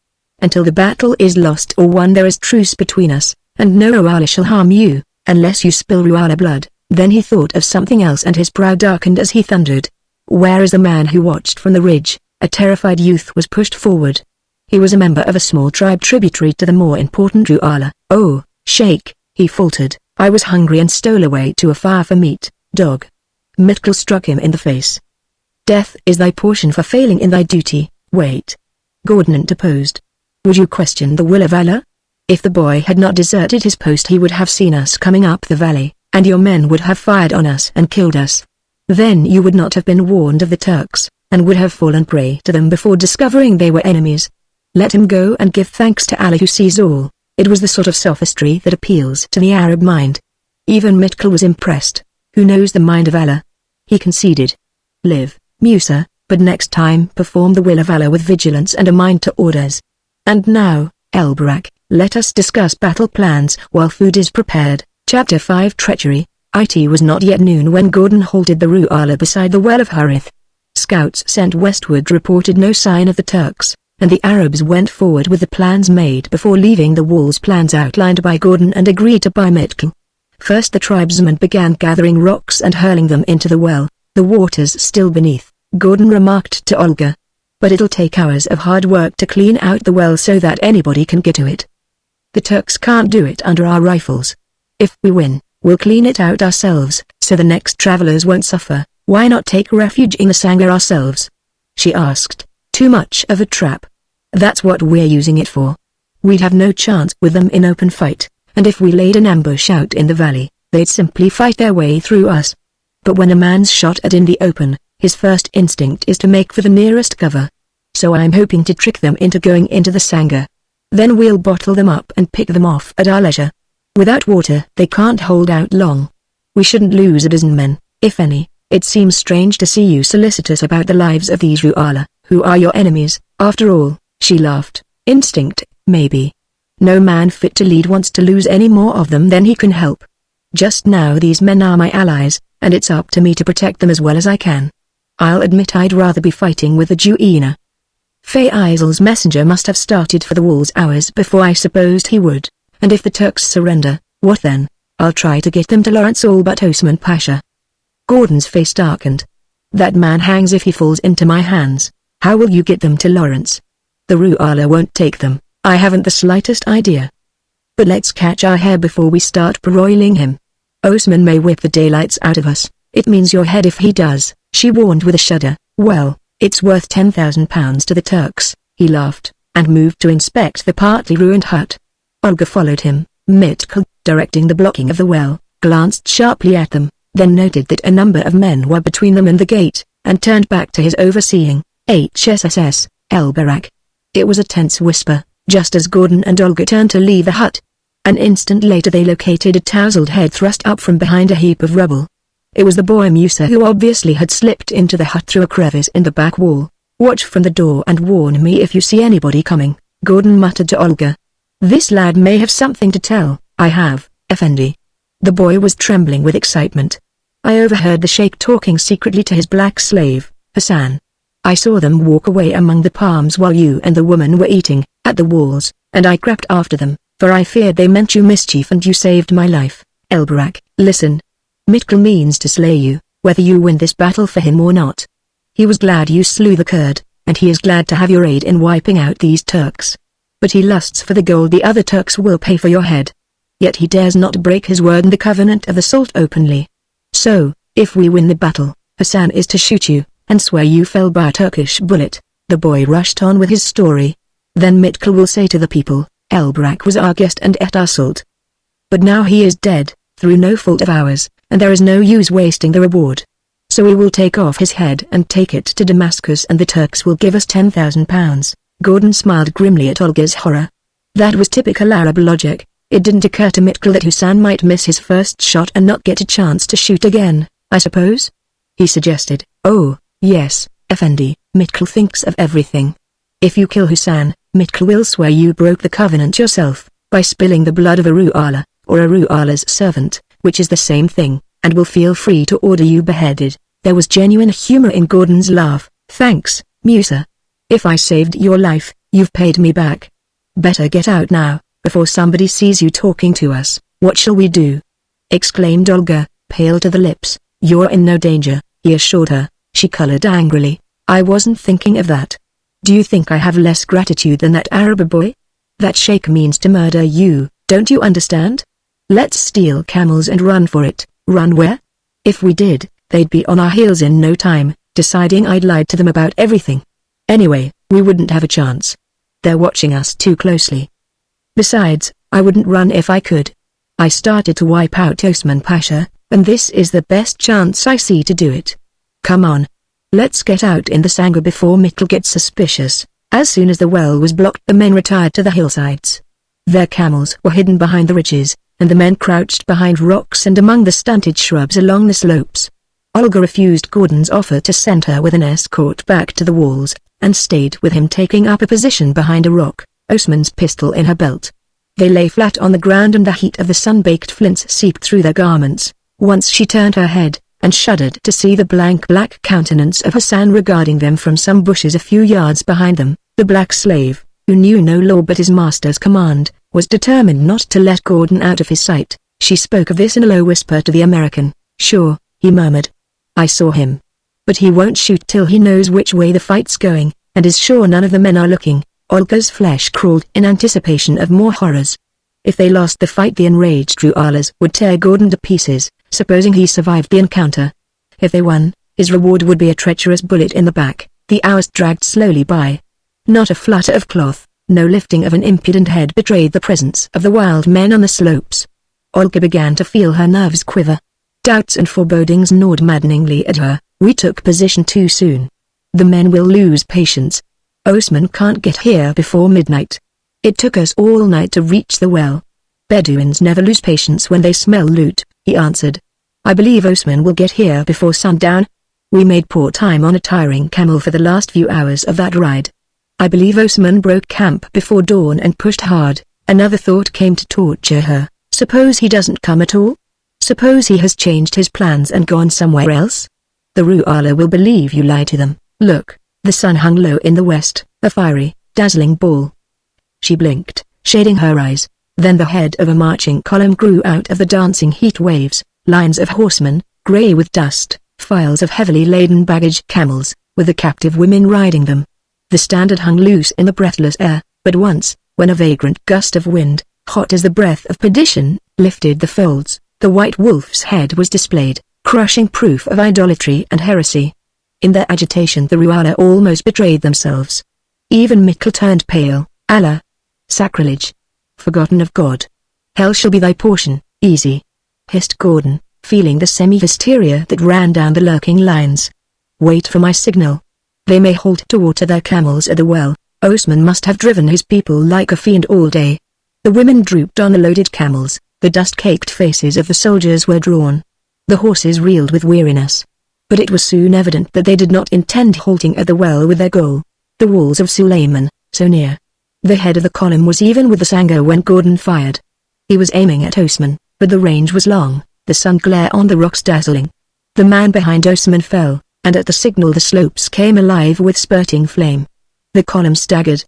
Until the battle is lost or won, there is truce between us, and no Ruala shall harm you, unless you spill Ruala blood. Then he thought of something else, and his brow darkened as he thundered. Where is the man who watched from the ridge? A terrified youth was pushed forward. He was a member of a small tribe tributary to the more important Ruala. Oh, Sheikh, he faltered, I was hungry and stole away too far for meat, dog. Mitkel struck him in the face. Death is thy portion for failing in thy duty. Wait. Gordon interposed. Would you question the will of Allah? If the boy had not deserted his post, he would have seen us coming up the valley, and your men would have fired on us and killed us. Then you would not have been warned of the Turks, and would have fallen prey to them before discovering they were enemies. Let him go and give thanks to Allah who sees all. It was the sort of sophistry that appeals to the Arab mind. Even Mitkel was impressed. Who knows the mind of Allah? He conceded. Live, Musa, but next time perform the will of Allah with vigilance and a mind to orders. And now, Elbarak, let us discuss battle plans while food is prepared. Chapter 5 Treachery. It was not yet noon when Gordon halted the Ruala beside the well of Harith. Scouts sent westward reported no sign of the Turks, and the Arabs went forward with the plans made before leaving the walls, plans outlined by Gordon and agreed to by Mitkel. First the tribesmen began gathering rocks and hurling them into the well, the waters still beneath. Gordon remarked to Olga. But it'll take hours of hard work to clean out the well so that anybody can get to it. The Turks can't do it under our rifles. If we win, we'll clean it out ourselves, so the next travelers won't suffer. Why not take refuge in the Sangha ourselves? She asked. Too much of a trap. That's what we're using it for. We'd have no chance with them in open fight, and if we laid an ambush out in the valley, they'd simply fight their way through us. But when a man's shot at in the open, his first instinct is to make for the nearest cover. So I'm hoping to trick them into going into the Sangha. Then we'll bottle them up and pick them off at our leisure. Without water, they can't hold out long. We shouldn't lose a dozen men, if any. It seems strange to see you solicitous about the lives of these Ruala, who are your enemies. After all, she laughed. Instinct, maybe. No man fit to lead wants to lose any more of them than he can help. Just now these men are my allies, and it's up to me to protect them as well as I can. I'll admit I'd rather be fighting with the Juina. Faisal's messenger must have started for the walls hours before I supposed he would, and if the Turks surrender, what then? I'll try to get them to Lawrence all but Osman Pasha. Gordon's face darkened. That man hangs if he falls into my hands. How will you get them to Lawrence? The Ruala won't take them. I haven't the slightest idea. But let's catch our hare before we start broiling him. Osman may whip the daylights out of us. It means your head if he does, she warned with a shudder. Well, it's worth £10,000 to the Turks, he laughed, and moved to inspect the partly ruined hut. Olga followed him. Mitkel, directing the blocking of the well, glanced sharply at them, then noted that a number of men were between them and the gate, and turned back to his overseeing. HSSS, Elbarak. It was a tense whisper, just as Gordon and Olga turned to leave the hut. An instant later they located a tousled head thrust up from behind a heap of rubble. It was the boy Musa, who obviously had slipped into the hut through a crevice in the back wall. Watch from the door and warn me if you see anybody coming, Gordon muttered to Olga. This lad may have something to tell. I have, Effendi. The boy was trembling with excitement. I overheard the sheikh talking secretly to his black slave, Hassan. I saw them walk away among the palms while you and the woman were eating, at the walls, and I crept after them, for I feared they meant you mischief and you saved my life. Elbarak, listen. Mitkel means to slay you, whether you win this battle for him or not. He was glad you slew the Kurd, and he is glad to have your aid in wiping out these Turks. But he lusts for the gold the other Turks will pay for your head. Yet he dares not break his word and the covenant of the salt openly. So, if we win the battle, Hassan is to shoot you, and swear you fell by a Turkish bullet. The boy rushed on with his story. Then Mitchell will say to the people, Elbrak was our guest and ate our salt. But now he is dead, through no fault of ours, and there is no use wasting the reward. So we will take off his head and take it to Damascus, and the Turks will give us £10,000. Gordon smiled grimly at Olga's horror. That was typical Arab logic. It didn't occur to Mitchell that Hassan might miss his first shot and not get a chance to shoot again, I suppose? He suggested. Oh, yes, Effendi, Mitchell thinks of everything. If you kill Hassan, Mitchell will swear you broke the covenant yourself, by spilling the blood of a Ru'ala, or a Ru'ala's servant, which is the same thing, and will feel free to order you beheaded. There was genuine humor in Gordon's laugh. Thanks, Musa. If I saved your life, you've paid me back. Better get out now, before somebody sees you talking to us. What shall we do? Exclaimed Olga, pale to the lips. You're in no danger, he assured her. She colored angrily. I wasn't thinking of that. Do you think I have less gratitude than that Arab boy? That sheikh means to murder you, don't you understand? Let's steal camels and run for it. Run where? If we did, they'd be on our heels in no time, deciding I'd lied to them about everything. Anyway, we wouldn't have a chance. They're watching us too closely. Besides, I wouldn't run if I could. I started to wipe out Osman Pasha, and this is the best chance I see to do it. Come on. Let's get out in the Sangha before Mitchell gets suspicious. As soon as the well was blocked, the men retired to the hillsides. Their camels were hidden behind the ridges, and the men crouched behind rocks and among the stunted shrubs along the slopes. Olga refused Gordon's offer to send her with an escort back to the walls, and stayed with him, taking up a position behind a rock, Osman's pistol in her belt. They lay flat on the ground, and the heat of the sun-baked flints seeped through their garments. Once she turned her head, and shuddered to see the blank black countenance of Hassan regarding them from some bushes a few yards behind them. The black slave, who knew no law but his master's command, was determined not to let Gordon out of his sight. She spoke of this in a low whisper to the American. Sure, he murmured. I saw him. But he won't shoot till he knows which way the fight's going, and is sure none of the men are looking. Olga's flesh crawled in anticipation of more horrors. If they lost the fight, the enraged Ru'alas would tear Gordon to pieces, supposing he survived the encounter. If they won, his reward would be a treacherous bullet in the back. The hours dragged slowly by. Not a flutter of cloth, no lifting of an impudent head betrayed the presence of the wild men on the slopes. Olga began to feel her nerves quiver. Doubts and forebodings gnawed maddeningly at her. We took position too soon. The men will lose patience. Osman can't get here before midnight. It took us all night to reach the well. Bedouins never lose patience when they smell loot, he answered. I believe Osman will get here before sundown. We made poor time on a tiring camel for the last few hours of that ride. I believe Osman broke camp before dawn and pushed hard. Another thought came to torture her. Suppose he doesn't come at all? Suppose he has changed his plans and gone somewhere else? The Ru'ala will believe you lied to them. Look, the sun hung low in the west, a fiery, dazzling ball. She blinked, shading her eyes. Then the head of a marching column grew out of the dancing heat waves, lines of horsemen, grey with dust, files of heavily laden baggage camels, with the captive women riding them. The standard hung loose in the breathless air, but once, when a vagrant gust of wind, hot as the breath of perdition, lifted the folds, the white wolf's head was displayed, crushing proof of idolatry and heresy. In their agitation the Ru'ala almost betrayed themselves. Even Mitchell turned pale. Allah! Sacrilege! Forgotten of God! Hell shall be thy portion, easy! Hissed Gordon, feeling the semi-hysteria that ran down the lurking lines. Wait for my signal. They may halt to water their camels at the well. Osman must have driven his people like a fiend all day. The women drooped on the loaded camels, the dust-caked faces of the soldiers were drawn. The horses reeled with weariness. But it was soon evident that they did not intend halting at the well with their goal. The walls of Suleiman, so near. The head of the column was even with the Sangha when Gordon fired. He was aiming at Osman, but the range was long, the sun glare on the rocks dazzling. The man behind Osman fell, and at the signal the slopes came alive with spurting flame. The column staggered.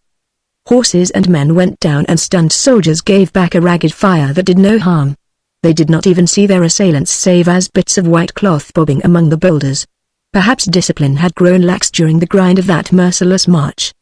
Horses and men went down, and stunned soldiers gave back a ragged fire that did no harm. They did not even see their assailants save as bits of white cloth bobbing among the boulders. Perhaps discipline had grown lax during the grind of that merciless march.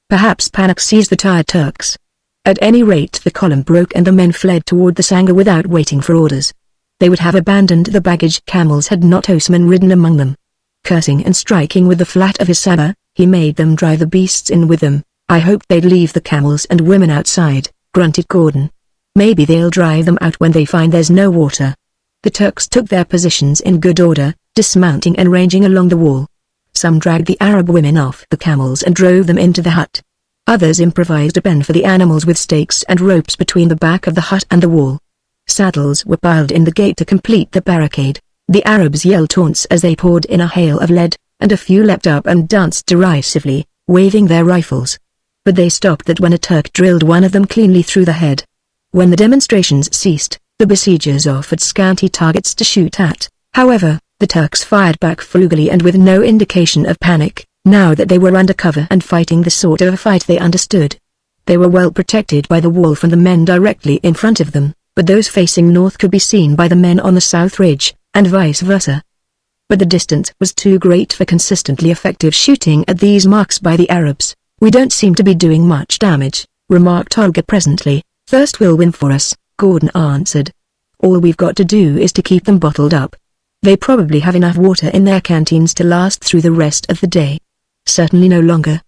Perhaps panic seized the tired Turks. At any rate the column broke and the men fled toward the Sangha without waiting for orders. they would have abandoned the baggage camels had not Osman ridden among them. Cursing and striking with the flat of his sabre, he made them drive the beasts in with them. I hoped they'd leave the camels and women outside, grunted Gordon. Maybe they'll drive them out when they find there's no water. The Turks took their positions in good order, dismounting and ranging along the wall. Some dragged the Arab women off the camels and drove them into the hut. Others improvised a pen for the animals with stakes and ropes between the back of the hut and the wall. Saddles were piled in the gate to complete the barricade. The Arabs yelled taunts as they poured in a hail of lead, and a few leapt up and danced derisively, waving their rifles. But they stopped that when a Turk drilled one of them cleanly through the head. When the demonstrations ceased, the besiegers offered scanty targets to shoot at. However, the Turks fired back frugally and with no indication of panic, now that they were under cover and fighting the sort of a fight they understood. They were well protected by the wall from the men directly in front of them, but those facing north could be seen by the men on the south ridge, and vice versa. But the distance was too great for consistently effective shooting at these marks by the Arabs. "We don't seem to be doing much damage," remarked Olga presently. "Thirst will win for us," Gordon answered. "All we've got to do is to keep them bottled up. They probably have enough water in their canteens to last through the rest of the day. Certainly no longer.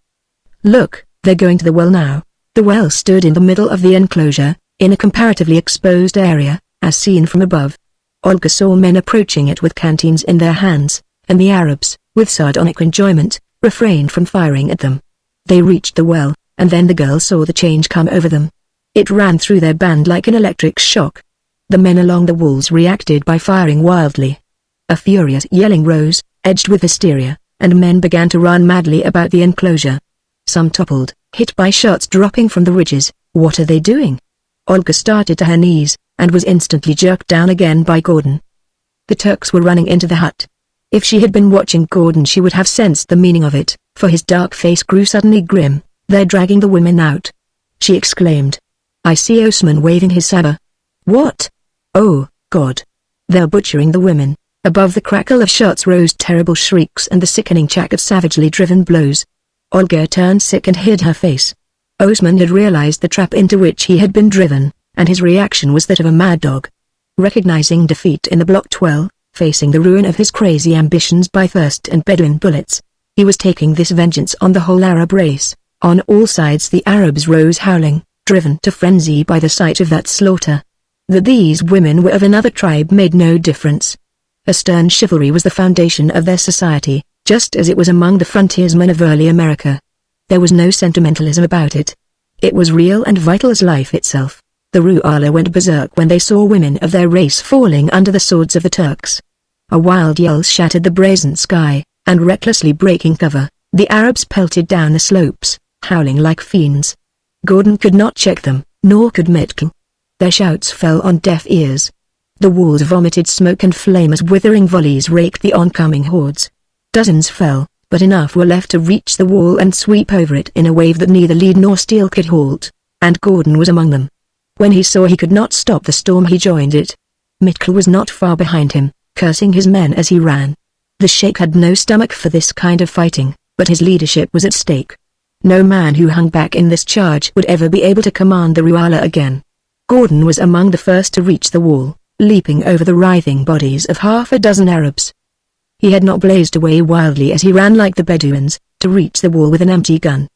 Look, they're going to the well now." The well stood in the middle of the enclosure, in a comparatively exposed area, as seen from above. Olga saw men approaching it with canteens in their hands, and the Arabs, with sardonic enjoyment, refrained from firing at them. They reached the well, and then the girl saw the change come over them. It ran through their band like an electric shock. The men along the walls reacted by firing wildly. A furious yelling rose, edged with hysteria, and men began to run madly about the enclosure. Some toppled, hit by shots dropping from the ridges. "What are they doing?" Olga started to her knees, and was instantly jerked down again by Gordon. The Turks were running into the hut. If she had been watching Gordon she would have sensed the meaning of it, for his dark face grew suddenly grim. "They're dragging the women out," she exclaimed. "I see Osman waving his sabre." "What? Oh, God. They're butchering the women." Above the crackle of shots rose terrible shrieks and the sickening chack of savagely driven blows. Olga turned sick and hid her face. Osman had realized the trap into which he had been driven, and his reaction was that of a mad dog. Recognizing defeat in the Block 12, facing the ruin of his crazy ambitions by thirst and Bedouin bullets, he was taking this vengeance on the whole Arab race. On all sides the Arabs rose howling, driven to frenzy by the sight of that slaughter. That these women were of another tribe made no difference. A stern chivalry was the foundation of their society, just as it was among the frontiersmen of early America. There was no sentimentalism about it. It was real and vital as life itself. The Ru'ala went berserk when they saw women of their race falling under the swords of the Turks. A wild yell shattered the brazen sky, and recklessly breaking cover, the Arabs pelted down the slopes, howling like fiends. Gordon could not check them, nor could Mitchell. Their shouts fell on deaf ears. The walls vomited smoke and flame as withering volleys raked the oncoming hordes. Dozens fell, but enough were left to reach the wall and sweep over it in a wave that neither lead nor steel could halt, and Gordon was among them. When he saw he could not stop the storm he joined it. Mitchell was not far behind him, cursing his men as he ran. The sheikh had no stomach for this kind of fighting, but his leadership was at stake. No man who hung back in this charge would ever be able to command the Ru'ala again. Gordon was among the first to reach the wall, leaping over the writhing bodies of half a dozen Arabs. He had not blazed away wildly as he ran like the Bedouins, to reach the wall with an empty gun.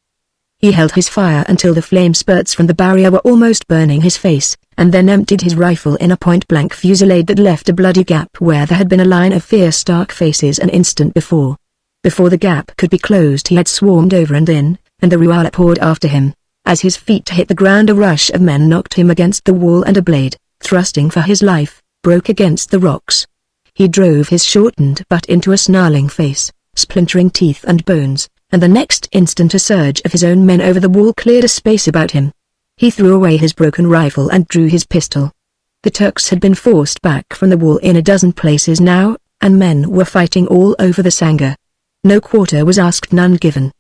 He held his fire until the flame spurts from the barrier were almost burning his face, and then emptied his rifle in a point-blank fusillade that left a bloody gap where there had been a line of fierce dark faces an instant before. Before the gap could be closed he had swarmed over and in, and the Ru'ala poured after him. As his feet hit the ground a rush of men knocked him against the wall and a blade, thrusting for his life, broke against the rocks. He drove his shortened butt into a snarling face, splintering teeth and bones, and the next instant a surge of his own men over the wall cleared a space about him. He threw away his broken rifle and drew his pistol. The Turks had been forced back from the wall in a dozen places now, and men were fighting all over the Sangha. No quarter was asked, none given.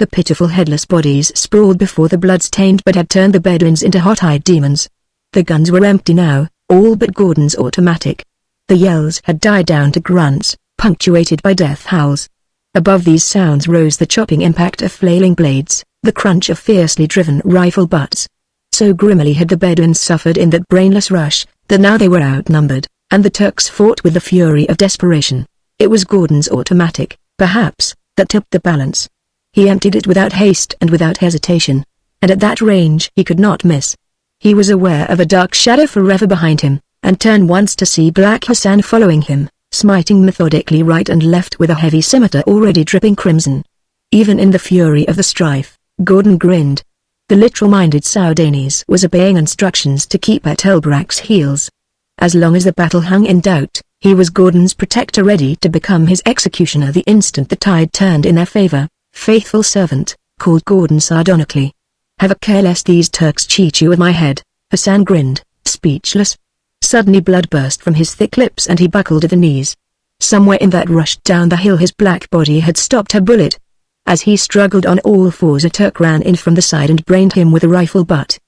The pitiful headless bodies sprawled before the blood-stained but had turned the Bedouins into hot-eyed demons. The guns were empty now, all but Gordon's automatic. The yells had died down to grunts, punctuated by death howls. Above these sounds rose the chopping impact of flailing blades, the crunch of fiercely driven rifle butts. So grimly had the Bedouins suffered in that brainless rush, that now they were outnumbered. and the Turks fought with the fury of desperation. It was Gordon's automatic, perhaps, that tipped the balance. He emptied it without haste and without hesitation, and at that range he could not miss. He was aware of a dark shadow forever behind him, and turned once to see Black Hassan following him, smiting methodically right and left with a heavy scimitar already dripping crimson. Even in the fury of the strife, Gordon grinned. The literal-minded Soudanese was obeying instructions to keep at Elbrak's heels. As long as the battle hung in doubt, he was Gordon's protector, ready to become his executioner the instant the tide turned in their favor. "Faithful servant," called Gordon sardonically. "Have a care lest these Turks cheat you with my head." Hassan grinned, speechless. Suddenly blood burst from his thick lips and he buckled at the knees. Somewhere in that rush down the hill his black body had stopped a bullet. As he struggled on all fours a Turk ran in from the side and brained him with a rifle butt.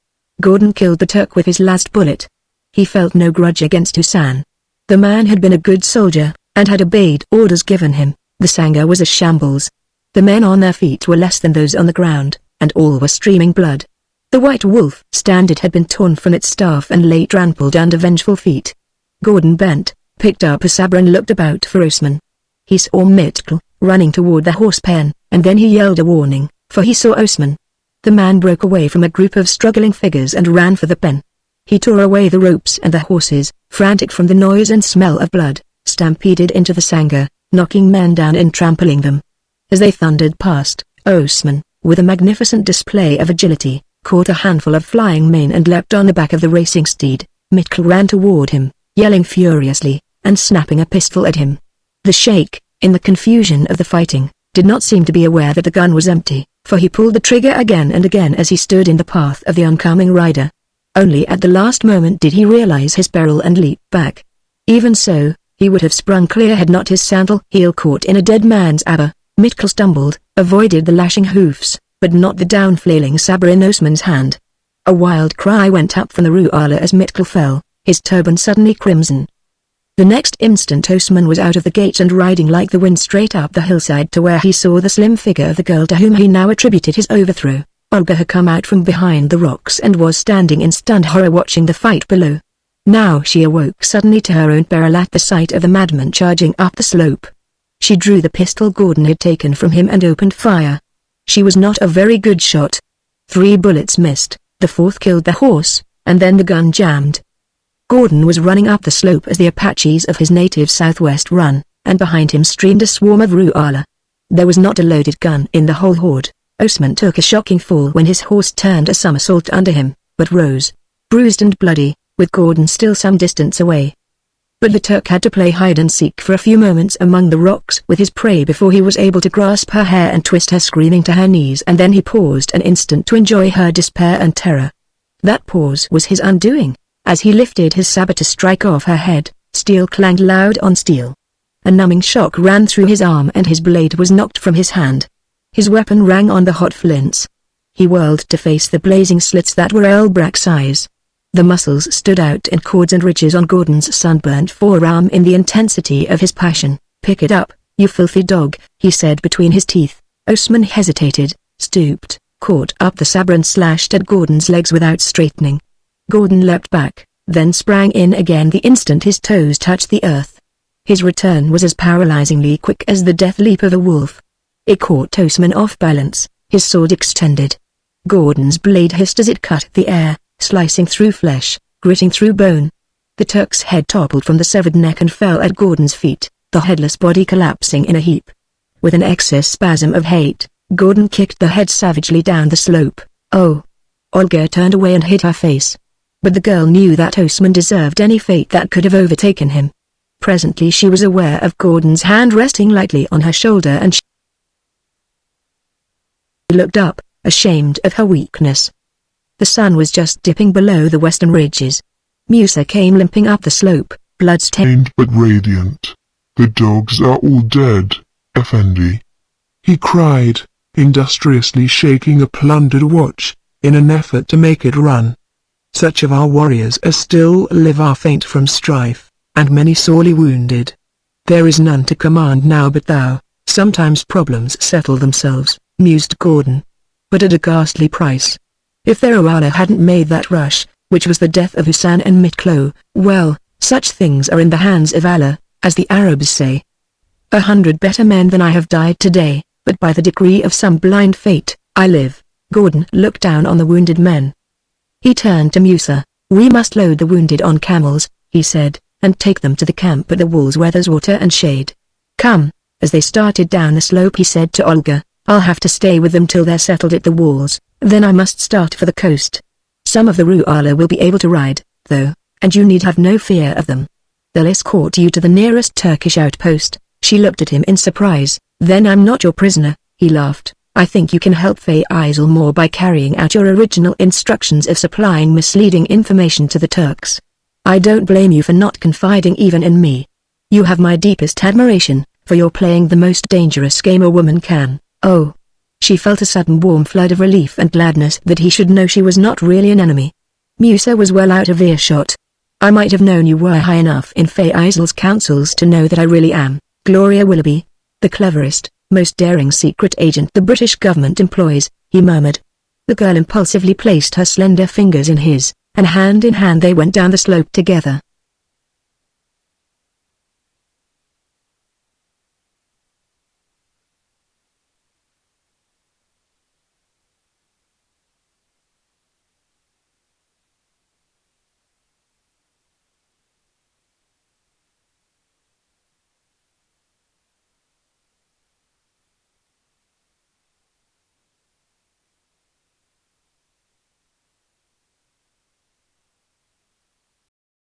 Gordon killed the Turk with his last bullet. He felt no grudge against Hassan. The man had been a good soldier, and had obeyed orders given him. The Sangha was a shambles. The men on their feet were less than those on the ground, and all were streaming blood. The white wolf standard had been torn from its staff and lay trampled under vengeful feet. Gordon bent, picked up a sabre and looked about for Osman. He saw Mitchell, running toward the horse pen, and then he yelled a warning, for he saw Osman. The man broke away from a group of struggling figures and ran for the pen. He tore away the ropes and the horses, frantic from the noise and smell of blood, stampeded into the Sangha, knocking men down and trampling them. As they thundered past, Osman, with a magnificent display of agility, caught a handful of flying mane and leapt on the back of the racing steed. Mitchell ran toward him, yelling furiously, and snapping a pistol at him. The sheikh, in the confusion of the fighting, did not seem to be aware that the gun was empty, for he pulled the trigger again and again as he stood in the path of the oncoming rider. Only at the last moment did he realize his peril and leap back. Even so, he would have sprung clear had not his sandal heel caught in a dead man's abba. Mitchell stumbled, avoided the lashing hoofs, but not the down-flailing sabre in Osman's hand. A wild cry went up from the Ru'ala as Mitchell fell, his turban suddenly crimson. The next instant Osman was out of the gate and riding like the wind straight up the hillside to where he saw the slim figure of the girl to whom he now attributed his overthrow. Olga had come out from behind the rocks and was standing in stunned horror watching the fight below. Now she awoke suddenly to her own peril at the sight of the madman charging up the slope. She drew the pistol Gordon had taken from him and opened fire. She was not a very good shot. 3 bullets missed, the 4th killed the horse, and then the gun jammed. Gordon was running up the slope as the Apaches of his native southwest run, and behind him streamed a swarm of Ru'ala. There was not a loaded gun in the whole horde. Osman took a shocking fall when his horse turned a somersault under him, but rose, bruised and bloody, with Gordon still some distance away. But the Turk had to play hide-and-seek for a few moments among the rocks with his prey before he was able to grasp her hair and twist her screaming to her knees, and then he paused an instant to enjoy her despair and terror. That pause was his undoing. As he lifted his sabre to strike off her head, steel clanged loud on steel. A numbing shock ran through his arm and his blade was knocked from his hand. His weapon rang on the hot flints. He whirled to face the blazing slits that were Elbrak's eyes. The muscles stood out in cords and ridges on Gordon's sunburnt forearm in the intensity of his passion. "Pick it up, you filthy dog," he said between his teeth. Osman hesitated, stooped, caught up the sabre and slashed at Gordon's legs without straightening. Gordon leapt back, then sprang in again the instant his toes touched the earth. His return was as paralyzingly quick as the death leap of a wolf. It caught Osman off balance, his sword extended. Gordon's blade hissed as it cut the air, slicing through flesh, gritting through bone. The Turk's head toppled from the severed neck and fell at Gordon's feet, the headless body collapsing in a heap. With an excess spasm of hate, Gordon kicked the head savagely down the slope. "Oh!" Olga turned away and hid her face. But the girl knew that Osman deserved any fate that could have overtaken him. Presently she was aware of Gordon's hand resting lightly on her shoulder and she looked up, ashamed of her weakness. The sun was just dipping below the western ridges. Musa came limping up the slope, blood-stained but radiant. "The dogs are all dead, Effendi," he cried, industriously shaking a plundered watch, in an effort to make it run. "Such of our warriors as still live are faint from strife, and many sorely wounded. There is none to command now but thou." "Sometimes problems settle themselves," mused Gordon. "But at a ghastly price. If the Ru'ala hadn't made that rush, which was the death of Hassan and Mitchell, well, Such things are in the hands of Allah, as the Arabs say. 100 better men than I have died today, but by the decree of some blind fate, I live. Gordon looked down on the wounded men. He turned to Musa. We must load the wounded on camels, he said, and take them to the camp at the walls where there's water and shade. Come. As they started down the slope he said to Olga, I'll have to stay with them till they're settled at the walls, then I must start for the coast. Some of the Ru'ala will be able to ride, though, and you need have no fear of them. They'll escort you to the nearest Turkish outpost. She looked at him in surprise. Then I'm not your prisoner, he laughed. I think you can help Faisal more by carrying out your original instructions of supplying misleading information to the Turks. I don't blame you for not confiding even in me. You have my deepest admiration, for you're playing the most dangerous game a woman can. Oh. She felt a sudden warm flood of relief and gladness that he should know she was not really an enemy. Musa was well out of earshot. I might have known you were high enough in Faisal's counsels to know that I really am, Gloria Willoughby, the cleverest, most daring secret agent the British government employs, he murmured. The girl impulsively placed her slender fingers in his, and hand in hand they went down the slope together.